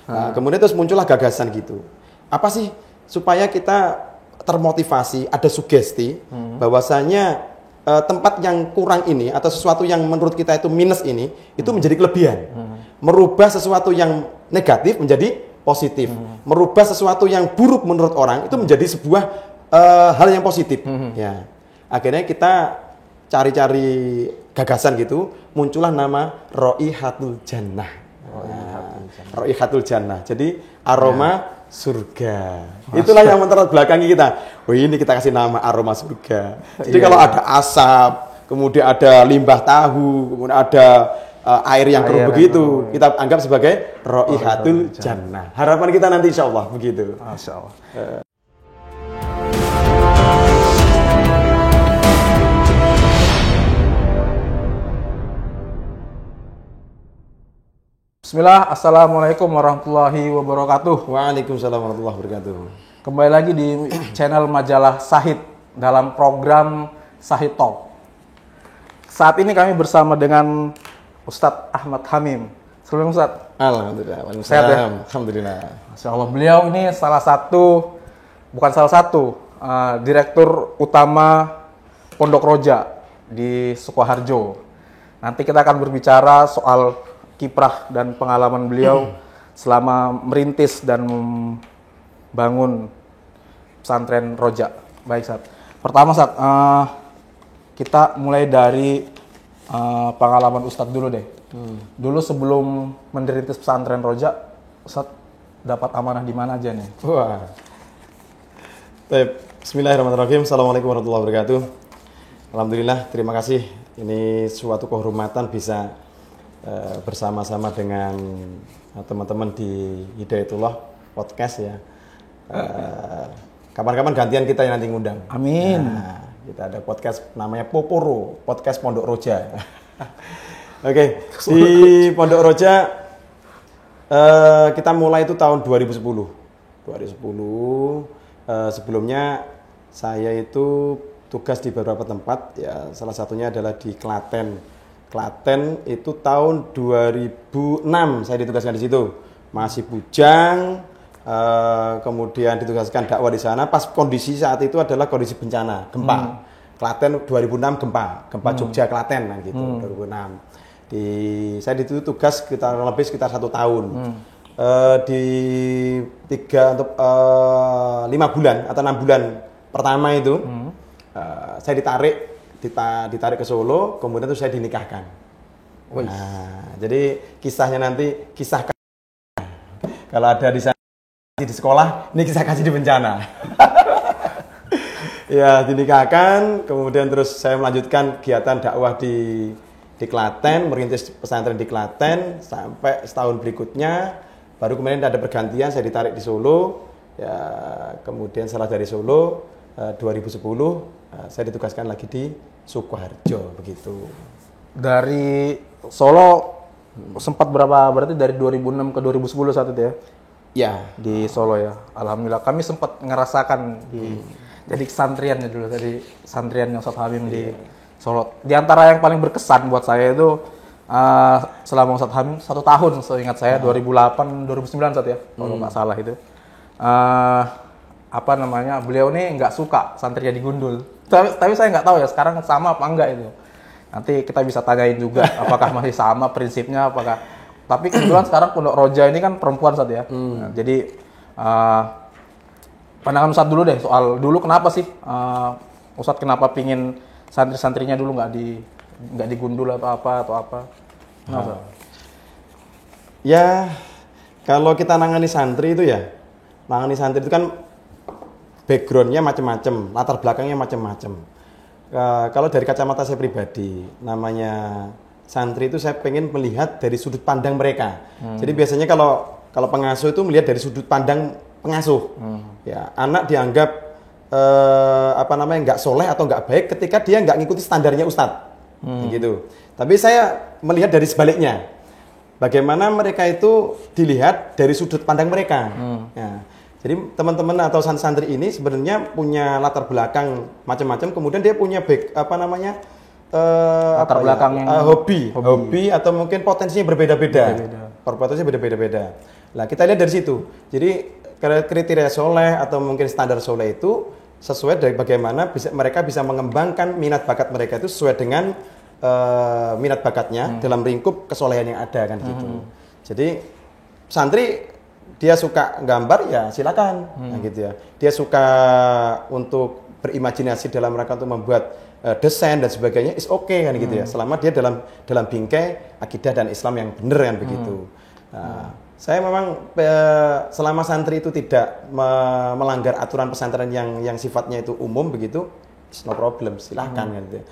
Nah, kemudian terus muncullah gagasan gitu. Apa sih supaya kita termotivasi, ada sugesti bahwasanya tempat yang kurang ini atau sesuatu yang menurut kita itu minus ini itu menjadi kelebihan. Merubah sesuatu yang negatif menjadi positif. Merubah sesuatu yang buruk menurut orang itu menjadi sebuah hal yang positif. Ya. Akhirnya kita cari-cari gagasan gitu, muncullah nama Raihatul Jannah. Raihatul Jannah. Jadi aroma surga. Itulah yang mentera belakangi kita. Oh, ini kita kasih nama aroma surga. Jadi kalau ada asap, kemudian ada limbah tahu, kemudian ada air yang keruh begitu, kita anggap sebagai Raihatul Jannah. Harapan kita nanti insya Allah begitu. Masya Allah. Bismillah, Assalamualaikum warahmatullahi wabarakatuh. Waalaikumsalam warahmatullahi wabarakatuh. Kembali lagi di channel majalah Sahid dalam program Sahid Talk. Saat ini kami bersama dengan Ustadz Ahmad Hamim. Selamat Ustadz. Alhamdulillah. Sehat ya? Alhamdulillah. Masya Allah, beliau ini Direktur Utama Pondok Roja di Sukoharjo. Nanti kita akan berbicara soal kiprah dan pengalaman beliau selama merintis dan membangun pesantren Roja. Baik, Ustaz. Pertama, Ustaz, kita mulai dari pengalaman Ustadz dulu deh. Dulu sebelum merintis pesantren Roja, Ustadz dapat amanah di mana aja nih? Wah. Baik, bismillahirrahmanirrahim. Assalamualaikum warahmatullahi wabarakatuh. Alhamdulillah, terima kasih. Ini suatu kehormatan bisa bersama-sama dengan teman-teman di Hidayatullah Podcast ya. Kapan-kapan gantian kita yang nanti ngundang. Amin. Nah, kita ada podcast namanya Poporo, podcast Pondok Roja. Oke, di Pondok Roja kita mulai itu tahun 2010. Sebelumnya saya itu tugas di beberapa tempat ya, salah satunya adalah di Klaten. Klaten itu tahun 2006 saya ditugaskan di situ, masih bujang, kemudian ditugaskan dakwah di sana. Pas kondisi saat itu adalah kondisi bencana, gempa. Klaten 2006 gempa Jogja Klaten kan gitu, 2006. Saya itu tugas sekitar 1 tahun. Di 5 bulan atau 6 bulan pertama itu saya ditarik ke Solo, kemudian itu saya dinikahkan. Nah, jadi kisahnya nanti kisah kalau ada di sana di sekolah, ini kisah kasih di bencana. Ya, dinikahkan, kemudian terus saya melanjutkan kegiatan dakwah di Klaten, merintis pesantren di Klaten sampai setahun berikutnya, baru kemudian ada pergantian, saya ditarik di Solo. Ya, kemudian setelah dari Solo 2010 saya ditugaskan lagi di Sukoharjo begitu. Dari Solo sempat berarti dari 2006 ke 2010 saat itu ya? Ya, di Solo ya. Alhamdulillah kami sempat ngerasakan jadi santriannya dulu, tadi santriannya Ustadz Hamim di Solo. Di antara yang paling berkesan buat saya itu selama Ustadz Hamim 1 tahun seingat saya 2008-2009 saat ya, kalau nggak salah itu. Beliau ini nggak suka santrinya digundul. Tapi saya nggak tahu ya sekarang sama apa enggak itu. Nanti kita bisa tanyain juga apakah masih sama prinsipnya, apakah. Tapi kebetulan sekarang Pondok Roja ini kan perempuan Ustadz ya. Nah, jadi pandangan Ustadz dulu deh soal dulu kenapa sih Ustadz kenapa pingin santri-santrinya dulu nggak digundul atau apa? Kenapa? Ya, kalau kita nangani santri itu kan backgroundnya macam-macam, latar belakangnya macam-macam. Kalau dari kacamata saya pribadi, namanya santri itu saya pengen melihat dari sudut pandang mereka. Jadi biasanya kalau pengasuh itu melihat dari sudut pandang pengasuh. Ya, anak dianggap nggak soleh atau nggak baik ketika dia nggak ngikuti standarnya ustadz, gitu. Tapi saya melihat dari sebaliknya, bagaimana mereka itu dilihat dari sudut pandang mereka. Ya. Jadi teman-teman atau santri ini sebenarnya punya latar belakang macam-macam, kemudian dia punya belakang hobi atau mungkin potensinya berbeda-beda. Potensinya berbeda-beda. Nah, kita lihat dari situ. Jadi kriteria soleh atau mungkin standar soleh itu sesuai dari bagaimana mereka bisa mengembangkan minat bakat mereka itu sesuai dengan minat bakatnya dalam lingkup kesolehan yang ada kan gitu. Jadi santri dia suka gambar ya silakan, nah, gitu ya. Dia suka untuk berimajinasi dalam rangka untuk membuat desain dan sebagainya, is okay kan gitu ya. Selama dia dalam bingkai akidah dan Islam yang benar kan begitu. Nah, saya memang selama santri itu tidak melanggar aturan pesantren yang sifatnya itu umum begitu, no problem, silakan kan gitu ya.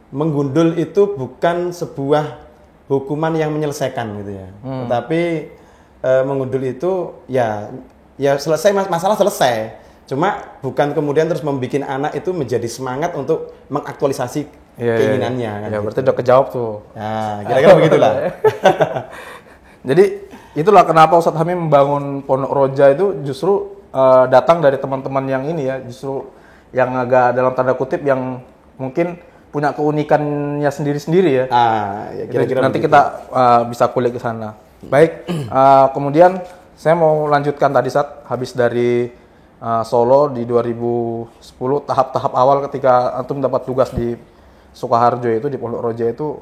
Menggundul itu bukan sebuah hukuman yang menyelesaikan gitu ya. Tetapi menggundul itu ya selesai masalah selesai. Cuma bukan kemudian terus membuat anak itu menjadi semangat untuk mengaktualisasi keinginannya. Kan Ya gitu. berarti udah kejawab tuh. Nah, kira-kira begitulah. Jadi itulah kenapa Ustadz Hamim membangun Pondok Roja itu justru datang dari teman-teman yang ini ya, justru yang agak dalam tanda kutip yang mungkin punya keunikannya sendiri-sendiri ya. Ya kira-kira nanti begitu. kita bisa kulik ke sana. Baik, kemudian saya mau lanjutkan tadi saat habis dari Solo di 2010 tahap-tahap awal ketika antum dapat tugas di Sukoharjo itu di Pondok Roja itu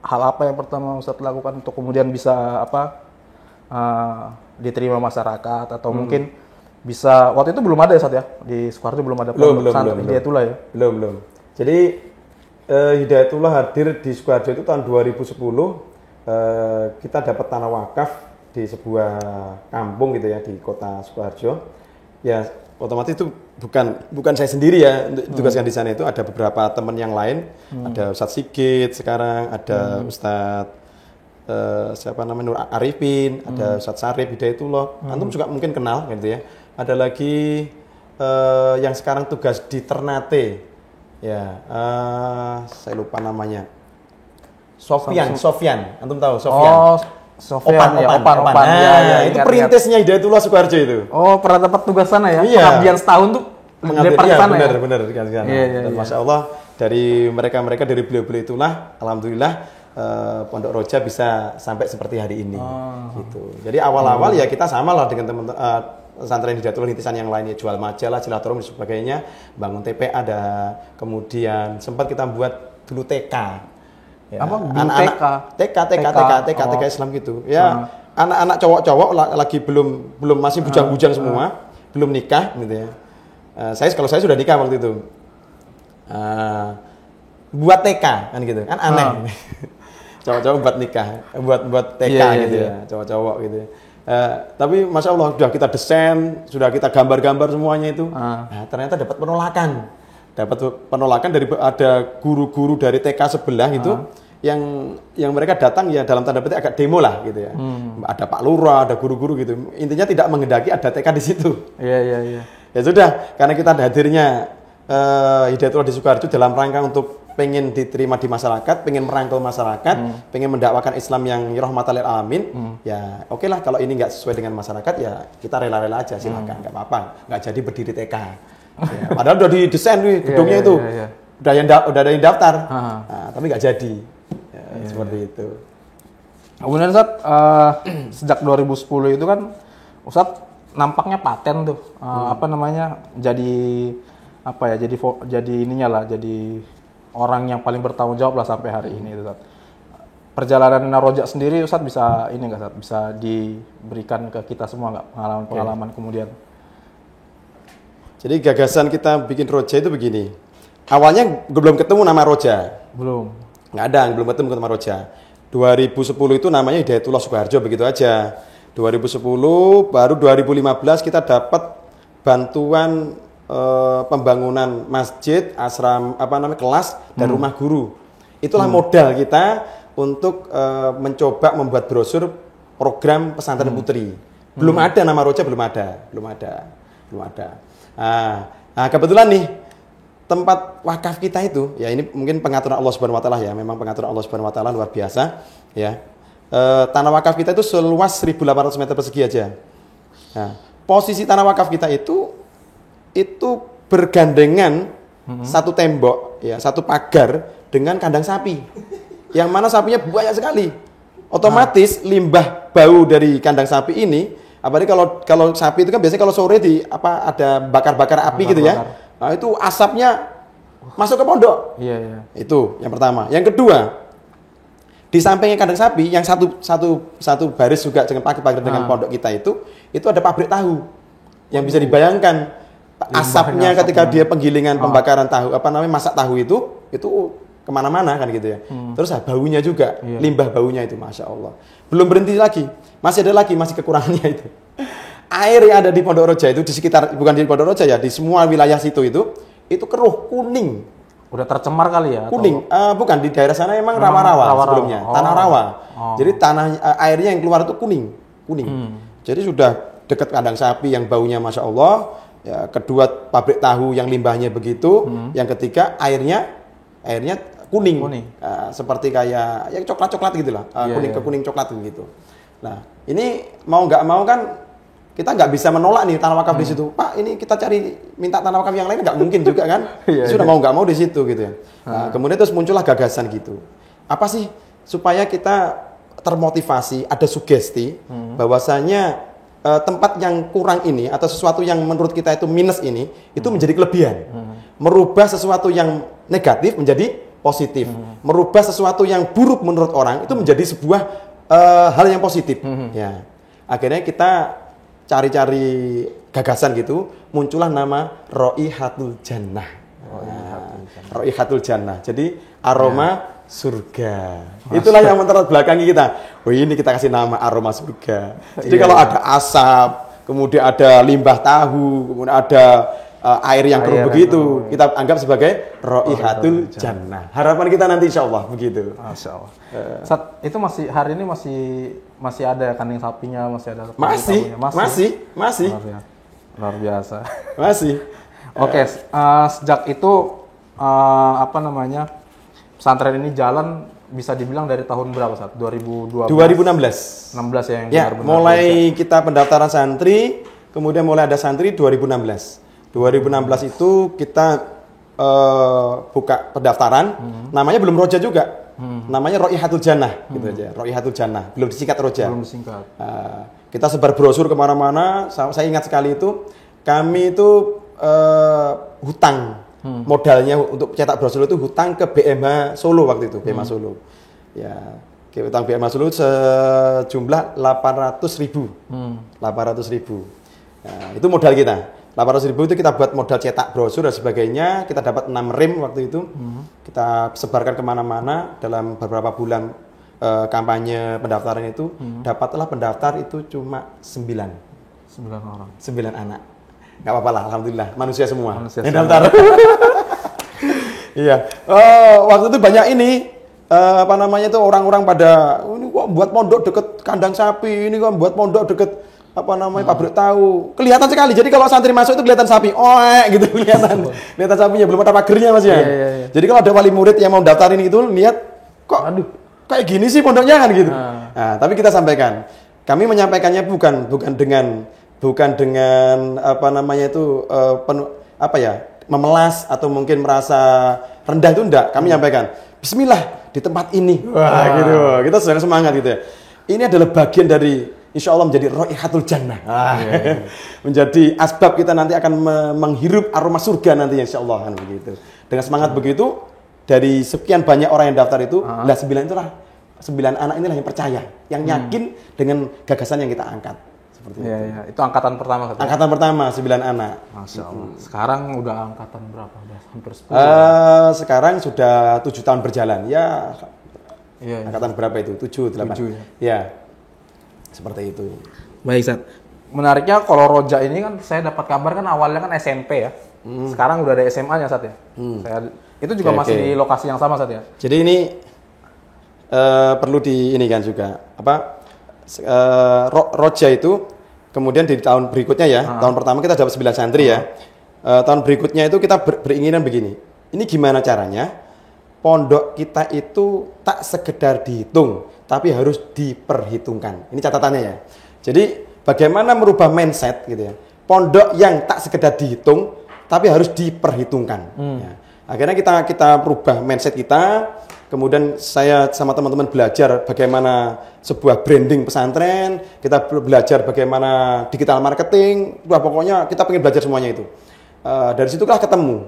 hal apa yang pertama Ustadz lakukan untuk kemudian bisa diterima masyarakat atau mungkin bisa waktu itu belum ada ya Ustadz ya di Sukoharjo belum ada pondok pesantren Hidayatullah ya? Belum. Jadi Hidayatullah hadir di Sukoharjo itu tahun 2010. Kita dapat tanah wakaf di sebuah kampung gitu ya di kota Sukoharjo. Ya otomatis itu bukan saya sendiri ya untuk tugaskan di sana, itu ada beberapa teman yang lain. Ada Ustadz Sigit sekarang, ada Ustadz siapa namanya Nur Arifin, ada Ustadz Sarif Hidayatullah. Antum juga mungkin kenal gitu ya. Ada lagi yang sekarang tugas di Ternate. Ya, saya lupa namanya. Sofian, antum tahu Sofian? Oh, Sofian, Opan. Nah, itu perintisnya Hidayatullah Sukoharjo itu. Oh, pernah dapat tugas sana ya? Iya. Pengabdian setahun tuh Mengabdi, di sana ya? benar di sana. Dan Masya Allah dari mereka dari beliau-beliau itulah, alhamdulillah Pondok Roja bisa sampai seperti hari ini. Gitu. Jadi awal-awal ya kita sama lah dengan teman pesantren Hidayatullah Rintisan yang lainnya, jual majalah, silaturahmi dan sebagainya, bangun TPA ada, kemudian sempat kita buat dulu TK. Ya, apa? TK Islam gitu. Ya, anak-anak cowok-cowok lagi belum masih bujang-bujang semua, belum nikah gitu ya. Kalau saya sudah nikah waktu itu. Buat TK kan gitu. Kan aneh. Cowok-cowok buat nikah, buat TK gitu ya, cowok-cowok gitu. Tapi Masya Allah sudah kita desain, sudah kita gambar-gambar semuanya itu. Nah, ternyata dapat penolakan. Dari ada guru-guru dari TK sebelah itu yang mereka datang ya dalam tanda petik agak demo lah gitu ya. Ada Pak Lurah, ada guru-guru gitu. Intinya tidak menghendaki ada TK di situ. Iya. Ya sudah, karena kita hadirnya Hidayatullah di Sukoharjo dalam rangka untuk pengen diterima di masyarakat, pengen merangkul masyarakat, pengen mendakwakan Islam yang rahmatan lil alamin. Ya oke lah, kalau ini nggak sesuai dengan masyarakat ya kita rela-rela aja, silakan, nggak apa-apa, nggak jadi berdiri TK. Ya, padahal udah didesain nih gedungnya itu, udah ada yang daftar, nah, tapi nggak jadi. Seperti itu. Kemudian Ustadz, sejak 2010 itu kan Ustadz nampaknya paten tuh, jadi ininya lah, jadi orang yang paling bertanggung jawab lah sampai hari ini Ustadz. Perjalanan Roja sendiri Ustadz bisa ini nggak Ustadz, bisa diberikan ke kita semua nggak pengalaman kemudian? Jadi gagasan kita bikin Roja itu begini. Awalnya belum ketemu nama Roja. Belum ketemu nama Roja. 2010 itu namanya Hidayatullah Sukoharjo begitu aja. 2010 baru 2015 kita dapat bantuan pembangunan masjid, asram kelas dan rumah guru. Itulah modal kita untuk mencoba membuat brosur program pesantren putri. Belum ada nama Roja, belum ada. Nah, kebetulan nih tempat wakaf kita itu, ya ini mungkin pengaturan Allah Subhanahu wa taala ya, memang pengaturan Allah Subhanahu wa taala luar biasa ya. Tanah wakaf kita itu seluas 1.800 meter persegi aja. Nah, posisi tanah wakaf kita itu bergandengan satu tembok ya, satu pagar dengan kandang sapi. Yang mana sapinya banyak sekali. otomatis limbah bau dari kandang sapi ini, apalagi kalau sapi itu kan biasanya kalau sore ada bakar-bakar api gitu ya. Nah, itu asapnya masuk ke pondok. Iya. Itu yang pertama. Yang kedua, di sampingnya kandang sapi yang satu baris juga dengan pagar dengan pondok kita itu ada pabrik tahu. Yang bisa dibayangkan asapnya ketika dia penggilingan pembakaran tahu, masak tahu itu kemana-mana kan gitu ya. Terus baunya juga, limbah baunya itu, masya Allah. Belum berhenti lagi, masih kekurangannya itu. Air yang ada di Pondok Roja itu di sekitar, bukan di Pondok Roja ya, di semua wilayah situ itu keruh kuning. Udah tercemar kali ya? Kuning, bukan di daerah sana emang rawa-rawa sebelumnya, tanah rawa. Jadi airnya yang keluar itu kuning. Jadi sudah dekat kandang sapi yang baunya masya Allah. Ya, kedua pabrik tahu yang limbahnya begitu. Yang ketiga airnya kuning. Seperti kayak ya coklat-coklat gitulah, kuning coklat gitu. Nah ini mau nggak mau kan kita nggak bisa menolak nih tanah wakaf di situ. Pak, ini kita minta tanah wakaf yang lain nggak mungkin juga kan? Sudah mau nggak mau di situ gitu ya. Nah, kemudian terus muncullah gagasan gitu. Apa sih supaya kita termotivasi, ada sugesti bahwasanya tempat yang kurang ini atau sesuatu yang menurut kita itu minus ini itu menjadi kelebihan. Merubah sesuatu yang negatif menjadi positif. Merubah sesuatu yang buruk menurut orang itu menjadi sebuah hal yang positif. Ya. Akhirnya kita cari-cari gagasan gitu, muncullah nama Raihatul Jannah. Raihatul Jannah. Jadi aroma surga. Itulah yang mentera belakangi kita. Oh, ini kita kasih nama aroma surga. Jadi kalau ada asap, kemudian ada limbah tahu, kemudian ada air yang keruh begitu, kita anggap sebagai Raihatul Jannah. Harapan kita nanti insya Allah begitu. Masya Allah. Itu hari ini masih ada kandang sapinya, masih ada. Masih. Luar biasa. Masih. Oke, sejak itu pesantren ini jalan bisa dibilang dari tahun berapa saat? 2016 ya yang benar-benar mulai kita pendaftaran santri, kemudian mulai ada santri 2016 itu kita buka pendaftaran, namanya belum Roja juga, namanya Raihatul Jannah gitu aja, Raihatul Jannah, belum disingkat Roja. Kita sebar brosur kemana-mana. Saya ingat sekali itu kami itu hutang. Modalnya untuk cetak brosur itu hutang ke BMH Solo waktu itu, BMH Solo. Ya, hutang BMH Solo sejumlah 800.000. 800.000. Nah, itu modal kita. 800.000 itu kita buat modal cetak brosur dan sebagainya. Kita dapat 6 rim waktu itu. Kita sebarkan kemana-mana dalam beberapa bulan kampanye pendaftaran itu. Dapatlah pendaftar itu cuma 9 orang. 9 anak. Nggak apa-apa lah, alhamdulillah, manusia semua yang daftar. Iya, waktu itu banyak ini orang-orang pada ini kok buat pondok deket kandang sapi, ini kok buat pondok deket pabrik tahu. Kelihatan sekali. Jadi kalau santri masuk itu kelihatan sapi, gitu kelihatan sapinya, belum ada pagernya Mas ya. Iya. Jadi kalau ada wali murid yang mau daftarin itu lihat kok kayak gini sih pondoknya kan gitu. Nah, tapi kita sampaikan, kami menyampaikannya bukan dengan memelas atau mungkin merasa rendah, itu enggak. Kami nyampaikan bismillah di tempat ini. Gitu. Kita sedang semangat gitu ya. Ini adalah bagian dari insya Allah menjadi Raihatul Jannah. Menjadi asbab kita nanti akan menghirup aroma surga nanti insya Allah kan begitu. Dengan semangat begitu, dari sekian banyak orang yang daftar itu, 9 anak inilah yang percaya, yang yakin dengan gagasan yang kita angkat. Iya. Itu angkatan pertama katanya. Angkatan pertama 9 anak. Masya Allah. Sekarang udah angkatan berapa? Udah hampir 10. Sekarang sudah 7 tahun berjalan. Ya. Angkatan berapa itu? 7, 8. 7 ya. Ya. Seperti itu. Baik, Sat. Menariknya kalau Roja ini kan saya dapat kabar kan awalnya kan SMP ya. Sekarang udah ada SMA-nya, Sat ya. Itu juga masih di lokasi yang sama, Sat ya. Jadi ini perlu ini kan juga Roja itu kemudian di tahun berikutnya ya, tahun pertama kita dapat 9 santri ya. Tahun berikutnya itu kita beringinan begini. Ini gimana caranya? Pondok kita itu tak sekedar dihitung, tapi harus diperhitungkan. Ini catatannya ya. Jadi bagaimana merubah mindset gitu ya. Pondok yang tak sekedar dihitung, tapi harus diperhitungkan. Ya. Akhirnya kita merubah mindset kita. Kemudian saya sama teman-teman belajar bagaimana sebuah branding pesantren, kita belajar bagaimana digital marketing, wah pokoknya kita pengen belajar semuanya itu. Dari situlah ketemu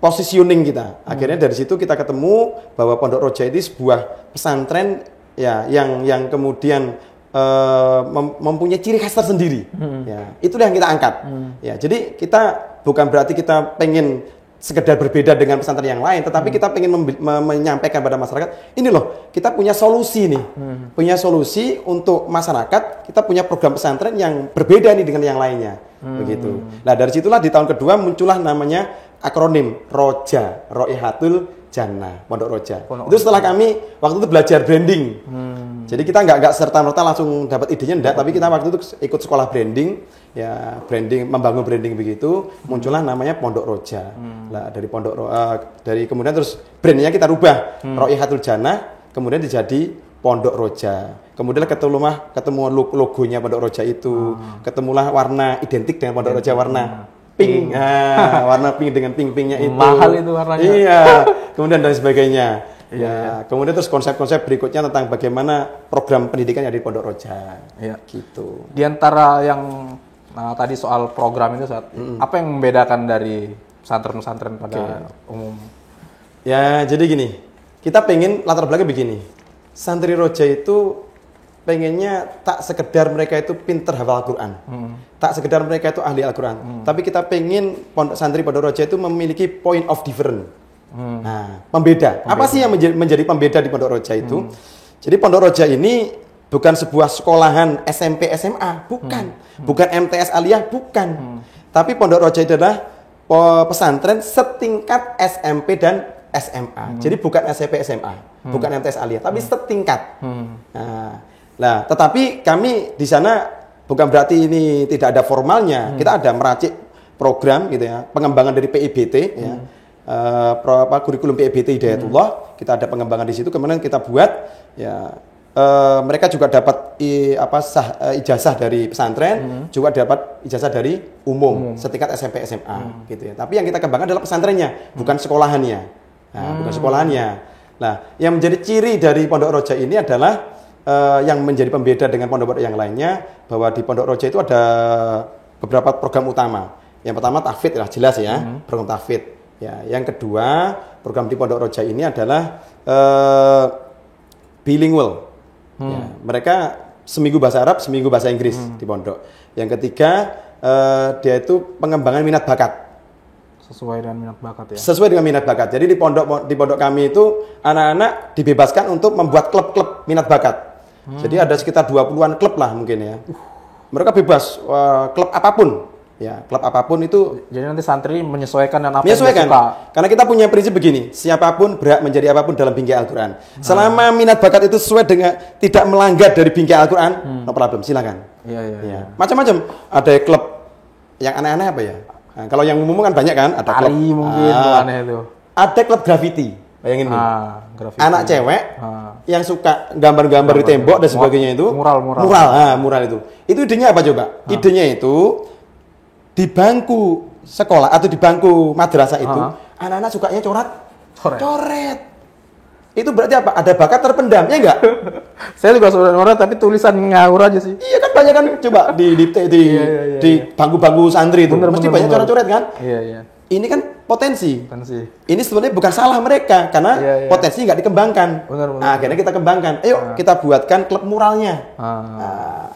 positioning kita. Akhirnya dari situ kita ketemu bahwa Pondok Roja ini sebuah pesantren ya yang kemudian mempunyai ciri khas tersendiri. Ya, itulah yang kita angkat. Ya, jadi kita bukan berarti kita pengen sekedar berbeda dengan pesantren yang lain, tetapi kita pengen menyampaikan pada masyarakat, ini loh, kita punya solusi nih. Punya solusi untuk masyarakat, kita punya program pesantren yang berbeda nih dengan yang lainnya. Begitu. Nah, dari situlah di tahun kedua muncullah namanya akronim ROJA, Raihatul Jannah, Pondok Roja. Itu setelah kami waktu itu belajar branding. Jadi kita nggak serta-merta langsung dapat idenya, enggak, tapi kita waktu itu ikut sekolah branding, ya branding, membangun branding begitu, muncullah namanya Pondok Roja. Lah dari dari kemudian terus brandnya kita rubah, Raihatul Jannah, kemudian dijadi Pondok Roja. Kemudian ketemu logonya Pondok Roja itu, ketemulah warna identik dengan Pondok Roja, warna pink, warna pink dengan pink-pinknya itu. Mahal itu warnanya. Iya, kemudian dan sebagainya. Ya, kemudian terus konsep-konsep berikutnya tentang bagaimana program pendidikan yang di Pondok Roja. Ya. Gitu. Di antara yang tadi soal program itu, apa yang membedakan dari pesantren-pesantren pada umum? Ya, jadi gini, kita pengen latar belakang begini. Santri Roja itu pengennya tak sekedar mereka itu pinter hafal Al-Quran, tak sekedar mereka itu ahli Al-Quran, tapi kita pengen santri Pondok Roja itu memiliki point of difference. Nah, pembeda. Apa sih yang menjadi pembeda di Pondok Roja itu? Jadi Pondok Roja ini bukan sebuah sekolahan SMP SMA, bukan. Bukan MTS Aliyah, bukan. Tapi Pondok Roja itu adalah pesantren setingkat SMP dan SMA. Jadi bukan SMP SMA, bukan MTS Aliyah, tapi setingkat. Nah, tetapi kami di sana bukan berarti ini tidak ada formalnya. Kita ada meracik program gitu ya, pengembangan dari PIBT ya. Kurikulum PIBT Hidayatullah, kita ada pengembangan di situ, kemudian kita buat ya, mereka juga dapat ijazah dari pesantren, juga dapat ijazah dari umum setingkat SMP SMA gitu ya. Tapi yang kita kembangkan adalah pesantrennya, bukan sekolahannya. Nah, bukan sekolahannya. Nah, yang menjadi ciri dari Pondok Roja ini adalah yang menjadi pembeda dengan pondok-pondok yang lainnya, bahwa di Pondok Roja itu ada beberapa program utama. Yang pertama tahfidz lah, jelas ya, program tahfidz. Ya, yang kedua, program di Pondok Roja ini adalah bilingual. Ya, mereka seminggu bahasa Arab, seminggu bahasa Inggris di pondok. Yang ketiga, dia itu pengembangan minat bakat. Sesuai dengan minat bakat ya. Sesuai dengan minat bakat. Jadi di pondok kami itu anak-anak dibebaskan untuk membuat klub-klub minat bakat. Jadi ada sekitar 20-an klub lah mungkin ya. Mereka bebas klub apapun. Ya, klub apapun itu. Jadi nanti santri menyesuaikan dengan apa yang dia suka. Karena kita punya prinsip begini, siapapun berhak menjadi apapun dalam bingkai Al-Quran. Selama minat bakat itu sesuai dengan tidak melanggar dari bingkai Al-Quran, no problem, silakan. Iya. Macam-macam. Ada klub yang aneh-aneh apa ya? Nah, kalau yang umum kan banyak kan, ada klub mungkin aneh itu. Ada klub graffiti. Bayangin nih. Graffiti. Anak cewek yang suka gambar-gambar di tembok dan sebagainya itu. Mural itu. Itu idenya apa coba? Idenya itu di bangku sekolah atau di bangku madrasah itu, anak-anak sukanya coret. Itu berarti apa? Ada bakat terpendam, ya enggak? Saya juga sebenarnya tapi tulisan ngawur aja sih. Iya kan, banyak kan, coba di bangku-bangku santri itu mesti banyak coret-coret kan? Iya. Ini kan potensi. Ini sebenarnya bukan salah mereka karena potensi nggak dikembangkan. Nah, akhirnya kita kembangkan. Ayo kita buatkan klub muralnya.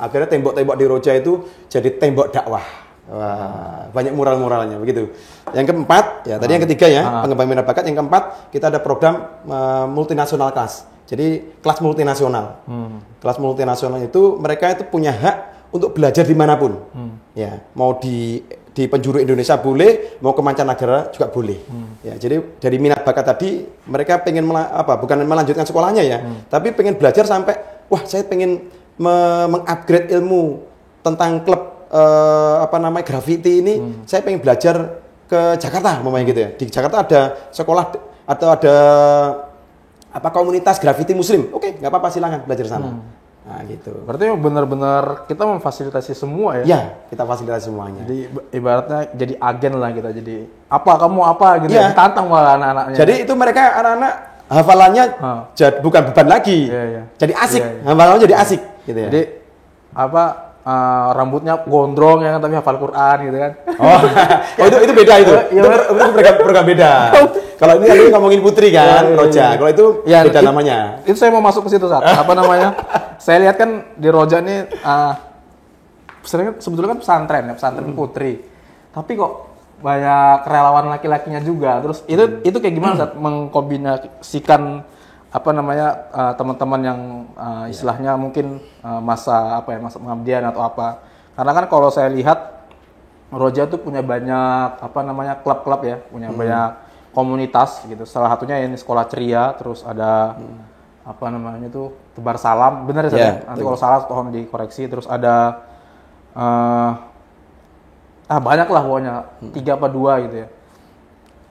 Akhirnya tembok-tembok di Roja itu jadi tembok dakwah. Wah, banyak mural-muralnya begitu. Yang keempat, ya tadi yang ketiga ya, pengembangan minat bakat. Yang keempat, kita ada program multinasional kelas. Jadi kelas multinasional. Kelas multinasional itu mereka itu punya hak untuk belajar dimanapun. Ya, mau di penjuru Indonesia boleh, mau ke mancanegara juga boleh. Ya, jadi dari minat bakat tadi mereka pengen bukan melanjutkan sekolahnya ya, tapi pengen belajar sampai saya pengen mengupgrade ilmu tentang klub graffiti ini, saya pengen belajar ke Jakarta, gitu ya. Di Jakarta ada sekolah atau ada komunitas graffiti muslim. Oke, nggak apa-apa, silakan belajar sana. Nah, gitu. Berarti benar-benar kita memfasilitasi semua ya? Iya, kita fasilitasi semuanya. Jadi ibaratnya jadi agen lah kita, jadi kamu apa gitu ya? Ditantang malah anak-anaknya. Jadi itu mereka anak-anak hafalannya bukan beban lagi. Jadi asik. Hafalannya jadi asik gitu ya. Jadi rambutnya gondrong ya kan, tapi hafal Quran gitu kan. Itu beda itu. Itu program beda. Kalau ini tadi ngomongin putri kan, Roja. Kalau itu beda namanya. Itu saya mau masuk ke situ saat. Apa namanya? Saya lihat kan di Roja ini sebetulnya kan pesantren putri. Tapi kok banyak relawan laki-lakinya juga. Terus itu kayak gimana saat mengkombinasikan teman-teman yang istilahnya mungkin masa pengabdian atau apa. Karena kan kalau saya lihat Roja tuh punya banyak klub-klub ya, punya banyak komunitas gitu. Salah satunya ini Sekolah Ceria, terus ada Tebar Salam, benar ya? Nanti kalau salah tolong dikoreksi. Terus ada banyak lah pokoknya 3 apa 2 gitu ya.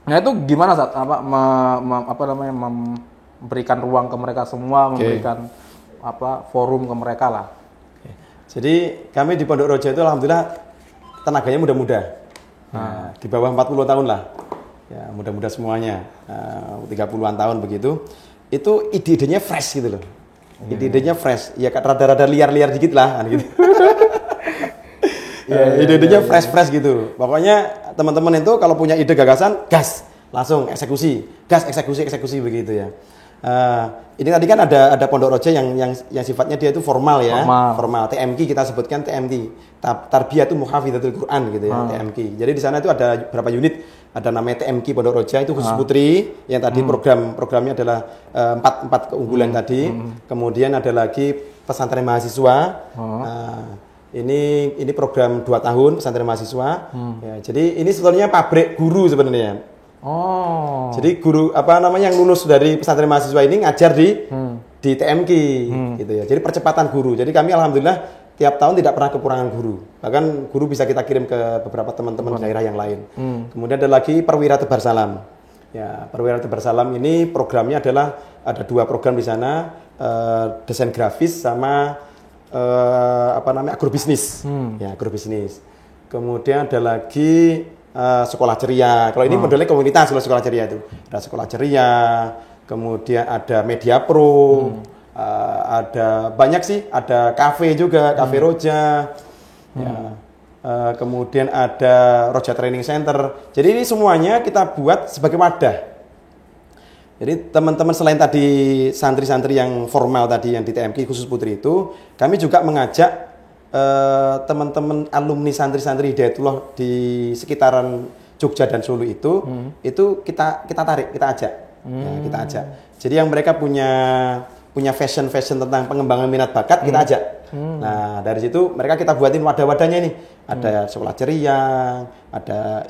Nah itu gimana saat memberikan ruang ke mereka semua, memberikan forum ke mereka lah. Jadi kami di Pondok Roja itu alhamdulillah tenaganya muda-muda. Di bawah 40 tahun lah. Ya, muda-muda semuanya. 30-an tahun begitu. Itu ide-idenya fresh gitu loh. Ide-idenya fresh. Ya rada-rada liar-liar dikit lah gitu. Ide-idenya fresh gitu. Pokoknya teman-teman itu kalau punya ide gagasan, gas, langsung eksekusi. Gas, eksekusi begitu ya. Ini tadi kan ada Pondok Roja yang sifatnya dia itu formal ya, formal. TMQ kita sebutkan TMQ, Tarbiyatul Muhafidzatul Quran gitu ya, TMQ. Jadi di sana itu ada berapa unit, ada namanya TMQ Pondok Roja itu khusus putri, yang tadi programnya adalah 4 keunggulan tadi. Kemudian ada lagi pesantren mahasiswa. Ini program 2 tahun pesantren mahasiswa. Ya, jadi ini sebetulnya pabrik guru sebenarnya. Jadi guru yang lulus dari pesantren mahasiswa ini ngajar di TMQ gitu ya. Jadi percepatan guru. Jadi kami alhamdulillah tiap tahun tidak pernah kekurangan guru. Bahkan guru bisa kita kirim ke beberapa teman-teman daerah yang lain. Kemudian ada lagi Perwira Tebar Salam. Ya, Perwira Tebar Salam ini programnya adalah ada 2 program di sana, desain grafis sama agrobisnis. Ya, agrobisnis. Kemudian ada lagi Sekolah Ceria. Kalau ini modelnya komunitas kalau Sekolah Ceria itu. Ada Sekolah Ceria, kemudian ada Media Pro, ada banyak sih, ada kafe juga, Kafe Roja. Ya. Kemudian ada Roja Training Center. Jadi ini semuanya kita buat sebagai wadah. Jadi teman-teman selain tadi santri-santri yang formal tadi yang di TMQ khusus putri itu, kami juga mengajak teman-teman alumni santri-santri Hidayatullah di sekitaran Jogja dan Solo itu kita tarik, kita ajak. Kita ajak. Jadi yang mereka punya fashion tentang pengembangan minat bakat kita ajak. Nah, dari situ mereka kita buatin wadah-wadahnya nih. Ada Sekolah Ceria, ada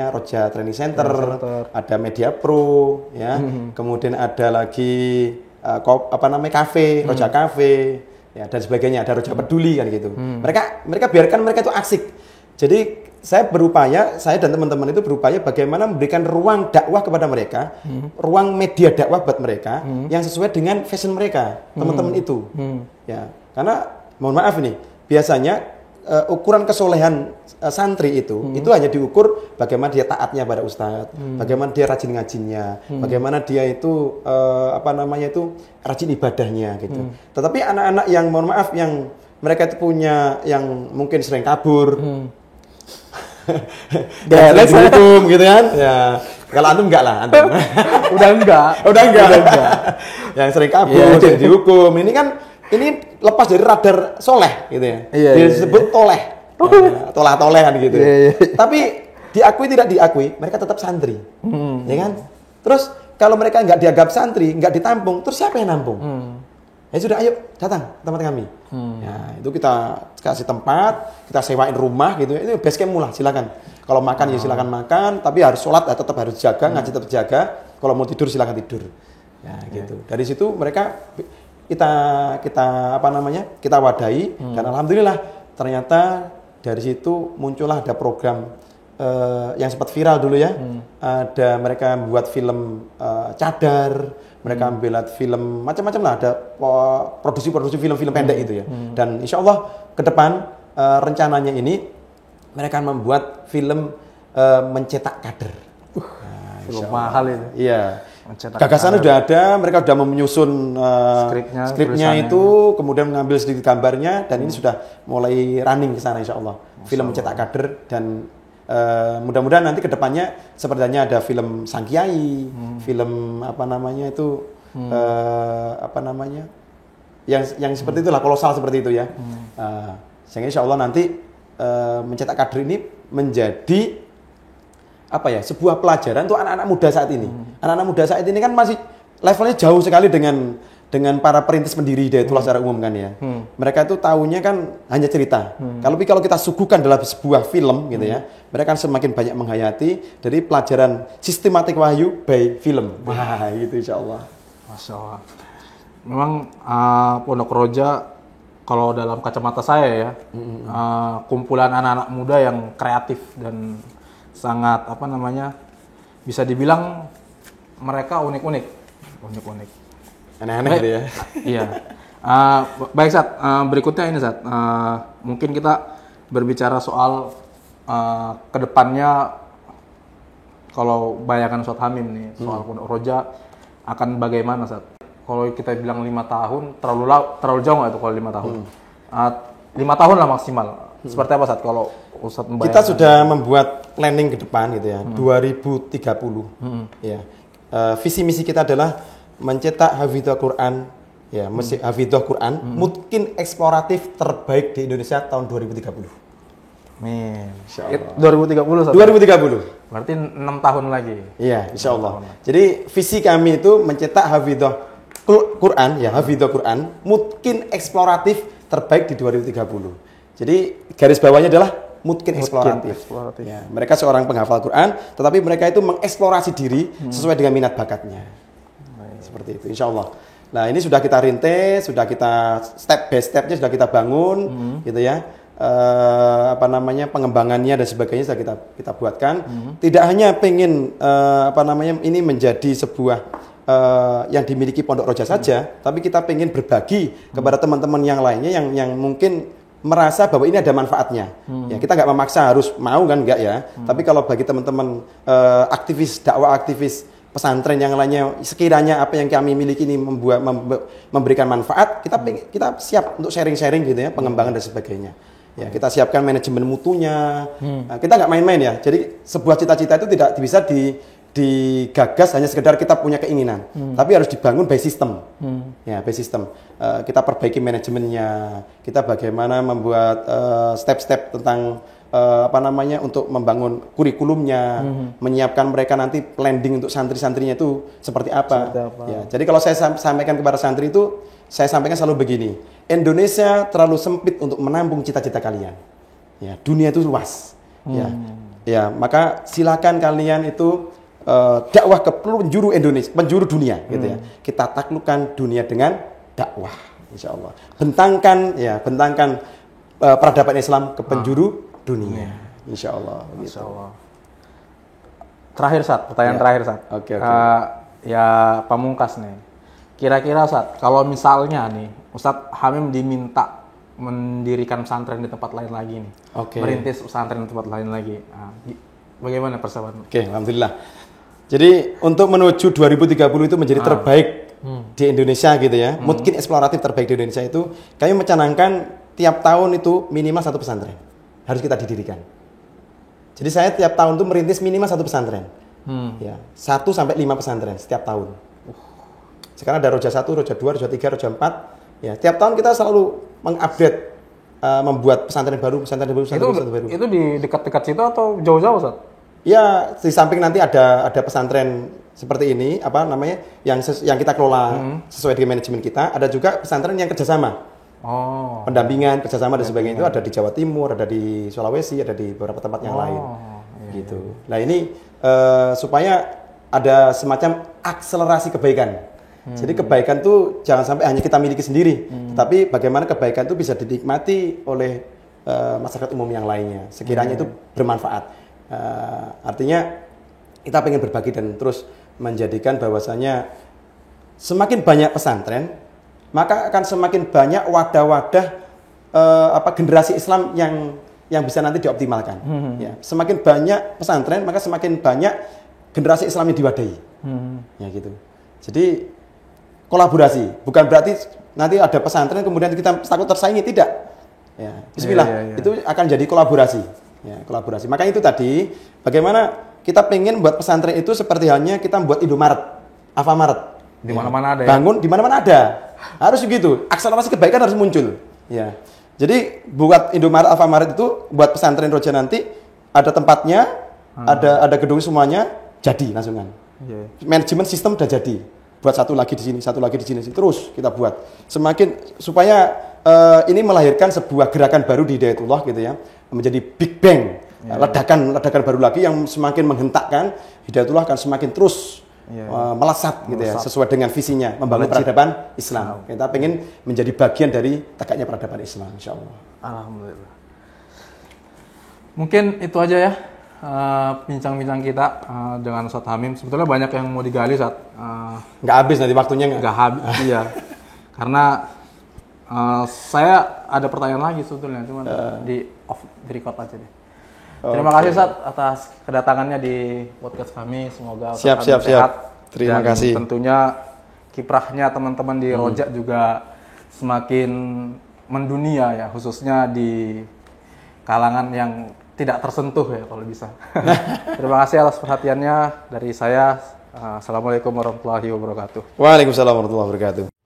Roja Training Center, ada Media Pro ya. Kemudian ada lagi kafe, Roja Cafe. Ya, dan sebagainya, ada Roja Peduli kan gitu. Mereka biarkan mereka itu asik. Jadi saya dan teman-teman itu berupaya bagaimana memberikan ruang dakwah kepada mereka, ruang media dakwah buat mereka yang sesuai dengan fashion mereka, teman-teman itu. Ya, karena mohon maaf ini, biasanya ukuran kesolehan santri itu hanya diukur bagaimana dia taatnya pada ustadz, bagaimana dia rajin ngajinya, bagaimana dia itu rajin ibadahnya gitu. Tetapi anak-anak yang mohon maaf yang mereka itu punya yang mungkin sering kabur, dihukum gitu kan? Ya, kalau antum enggak lah, antum. Udah enggak. Yang sering kabur, jadi dihukum. Ini lepas dari radar soleh gitu ya. Disebut toleh. Tolah-tolehan gitu. Tapi diakui tidak diakui, mereka tetap santri. Ya kan? Terus kalau mereka nggak dianggap santri, nggak ditampung, terus siapa yang nampung? Ya sudah, ayo datang tempat kami. Ya, itu kita kasih tempat, kita sewain rumah gitu. Ini base camp mula, silakan. Kalau makan ya silakan makan, tapi harus sholat tetap harus jaga, ngaji tetap jaga. Kalau mau tidur silakan tidur. Ya, gitu. Dari situ mereka kita wadahi dan alhamdulillah ternyata dari situ muncullah ada program yang sempat viral dulu ya. Ada mereka membuat film cadar, mereka membuat film macam-macam lah, ada produksi film-film pendek itu ya. Dan insya Allah ke depan rencananya ini mereka akan membuat film mencetak kader. Film mahal itu. Iya. Gagasannya sudah ada, mereka sudah menyusun skripnya itu, kemudian mengambil sedikit gambarnya, dan ini sudah mulai running ke sana insya Allah. Film mencetak kader, dan mudah-mudahan nanti ke depannya sepertinya ada film Sang Kiai, film yang seperti itulah, kolosal seperti itu ya. Sehingga insya Allah nanti mencetak kader ini menjadi sebuah pelajaran untuk anak-anak muda saat ini. Anak-anak muda saat ini kan masih levelnya jauh sekali dengan para perintis pendiri Hidayatullah secara umum kan ya. Mereka itu tahunya kan hanya cerita. Kalau kita suguhkan dalam sebuah film gitu ya, mereka kan semakin banyak menghayati dari pelajaran sistematik wahyu by film. Wah, gitu insya Allah. Masya Allah. Memang Pondok Roja kalau dalam kacamata saya ya, kumpulan anak-anak muda yang kreatif dan sangat bisa dibilang mereka unik-unik. Aneh-aneh gitu ya. Iya. Baik Sat, berikutnya ini Sat, mungkin kita berbicara soal kedepannya, kalau bayangan Ustadz Hamim nih soal Pondok Roja akan bagaimana Sat? Kalau kita bilang 5 tahun terlalu jauh nggak itu kalau 5 tahun? 5 tahun lah maksimal. Seperti apa Sat kalau Ustadz membayangkan? Kita sudah membuat planning ke depan gitu ya, 2030. Ya. Visi misi kita adalah mencetak hafidhah Quran, ya, hafidhah Quran mungkin eksploratif terbaik di Indonesia tahun 2030. Amin. Insyaallah. 2030 Sat. 2030. Berarti 6 tahun lagi. Iya, insyaallah. Jadi visi kami itu mencetak hafidhah Quran, ya, hafidhah Quran mungkin eksploratif terbaik di 2030. Jadi garis bawahnya adalah mungkin eksploratif. Ya, mereka seorang penghafal Quran, tetapi mereka itu mengeksplorasi diri sesuai dengan minat bakatnya. Seperti itu, insya Allah. Nah, ini sudah kita rintis, sudah kita step by stepnya sudah kita bangun, gitu ya. Pengembangannya dan sebagainya sudah kita buatkan. Tidak hanya pengen ini menjadi sebuah yang dimiliki Pondok Roja saja, tapi kita pengen berbagi kepada teman-teman yang lainnya yang mungkin merasa bahwa ini ada manfaatnya. Ya, kita nggak memaksa harus mau kan, enggak ya. Tapi kalau bagi teman-teman aktivis dakwah, aktivis pesantren yang lainnya, sekiranya apa yang kami miliki ini memberikan manfaat, kita siap untuk sharing-sharing gitu ya, pengembangan dan sebagainya. Ya, kita siapkan manajemen mutunya. Kita nggak main-main ya. Jadi sebuah cita-cita itu tidak bisa digagas hanya sekedar kita punya keinginan, tapi harus dibangun by system. Ya, by system. Kita perbaiki manajemennya, kita bagaimana membuat step-step tentang untuk membangun kurikulumnya, menyiapkan mereka nanti planning untuk santri-santrinya itu seperti apa. Ya, jadi kalau saya sampaikan kepada santri itu, saya sampaikan selalu begini: Indonesia terlalu sempit untuk menampung cita-cita kalian. Ya, dunia itu luas. Ya, maka silakan kalian itu dakwah ke penjuru Indonesia, penjuru dunia, gitu ya. Kita taklukkan dunia dengan dakwah, insya Allah. Bentangkan peradaban Islam ke penjuru dunia, insya Allah. Insya Allah. Terakhir Sat, pertanyaan terakhir Sat. Oke. Ya pamungkas nih. Kira-kira Sat, kalau misalnya nih Ustadz Hamim diminta mendirikan pesantren di tempat lain lagi nih, merintis pesantren di tempat lain lagi, bagaimana persiapan? Alhamdulillah. Jadi untuk menuju 2030 itu menjadi terbaik di Indonesia gitu ya, mungkin eksploratif terbaik di Indonesia itu, kami mencanangkan tiap tahun itu minimal 1 pesantren harus kita didirikan. Jadi saya tiap tahun itu merintis minimal 1 pesantren, ya 1 sampai 5 pesantren setiap tahun. Sekarang ada Roja 1, Roja 2, Roja 3, Roja 4. Ya, tiap tahun kita selalu mengupgrade, membuat pesantren baru. Itu di dekat-dekat situ atau jauh-jauh Ustaz? Ya, di samping nanti ada pesantren seperti ini, yang kita kelola sesuai dengan manajemen kita. Ada juga pesantren yang kerjasama, pendampingan, kerjasama dan sebagainya. Itu ada di Jawa Timur, ada di Sulawesi, ada di beberapa tempat yang lain, gitu. Nah ini supaya ada semacam akselerasi kebaikan. Jadi kebaikan tuh jangan sampai hanya kita miliki sendiri, tapi bagaimana kebaikan itu bisa dinikmati oleh masyarakat umum yang lainnya. Sekiranya itu bermanfaat. Artinya kita pengen berbagi dan terus menjadikan bahwasanya semakin banyak pesantren, maka akan semakin banyak wadah-wadah generasi Islam yang bisa nanti dioptimalkan. Ya, semakin banyak pesantren, maka semakin banyak generasi Islam yang diwadahi. Ya gitu. Jadi kolaborasi, bukan berarti nanti ada pesantren kemudian kita takut tersaingi, tidak. Ya, bismillah. Itu akan jadi kolaborasi. Ya, kolaborasi. Makanya itu tadi bagaimana kita pengen buat pesantren itu seperti halnya kita membuat Indomaret, Alfamaret. Di mana-mana ada. Bangun di mana-mana ada. Harus begitu. Akselerasi kebaikan harus muncul. Ya. Jadi buat Indomaret, Alfamaret itu buat pesantren Roja nanti ada tempatnya, ada gedung semuanya, jadi langsungan. Manajemen sistem udah jadi. Buat satu lagi di sini, satu lagi di sini, terus kita buat. Semakin supaya ini melahirkan sebuah gerakan baru di Hidayatullah gitu ya, menjadi Big Bang, ledakan baru lagi yang semakin menghentakkan Hidayatullah akan semakin terus melesat gitu ya, sesuai dengan visinya membangun peradaban Islam. Kita pengen menjadi bagian dari tegaknya peradaban Islam, insya Allah. Alhamdulillah. Mungkin itu aja ya bincang-bincang kita dengan Ustadz Hamim. Sebetulnya banyak yang mau digali, Ustadz. Nggak habis nanti waktunya nggak habis. Iya. Karena saya ada pertanyaan lagi sebetulnya, cuma di record aja deh. Terima kasih Ustadz atas kedatangannya di podcast kami. Semoga siap. sehat. Terima kasih. Tentunya kiprahnya teman-teman di Roja juga semakin mendunia ya, khususnya di kalangan yang tidak tersentuh ya kalau bisa. Terima kasih atas perhatiannya dari saya. Assalamualaikum warahmatullahi wabarakatuh. Waalaikumsalam warahmatullahi wabarakatuh.